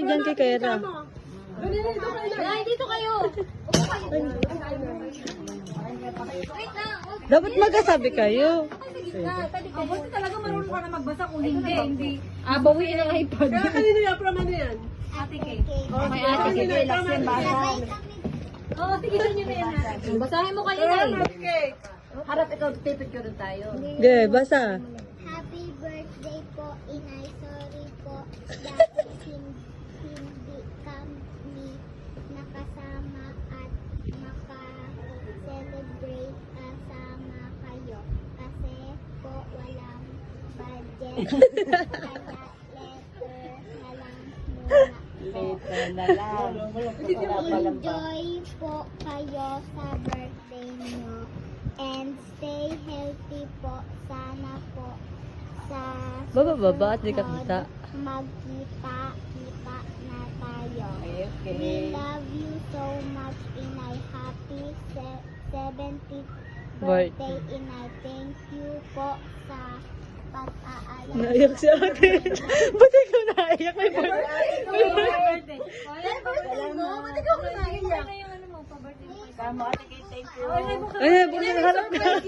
dyan kay Kera. Dito kayo. Wait lang. Dapat magkasabi kayo. Buti talaga marunong ka na magbasa kung hindi. Bawiin ang iPad. Kaya kanino yan? From ano yan? Ate Kay. May Ate Kay. Relax yan, basa. Oo, tigilan niyo na yan. Basahin mo kayo na eh. Okay. Harap ikaw, tipid ko doon tayo. Okay, basa. Happy birthday po, Inay. Sorry po dahil hindi kami nakasama at maka-celebrate kasama kayo. Kasi po walang budget. Kaya letter na lang muna. Enjoy po kayo sa birthday nyo. And stay healthy po. Sana po sa Baba, at di ka kita. magkita-kita na tayo. We love you so much, Inay. Happy 70th birthday, Inay. Thank you po sa pag-aalala. Naiyak si ate. Ba't ikaw naiyak? May birthday. Ba't ikaw ka naiyak? Tama, Ate Kay, thank you. Ay, bukas harap ka.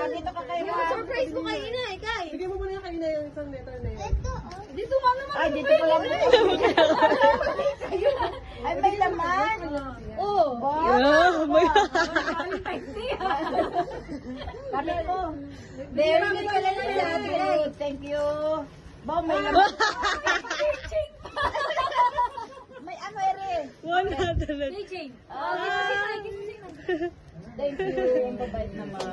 Dito ka kayo. Surprise ko kay Inay, Kay. Bigyan mo muna yung kanina yung isang letter na yan. Ito, Dito nga naman. Ay, dito ko lang. Ay, may laman. Oo. Ah, may... Kami ko. Very good ka lang si Ate Kay. Thank you. Ba, may laman. May ano ere. Wala talaga. JJ. Oh, gising na. Thank you. Ang babait naman.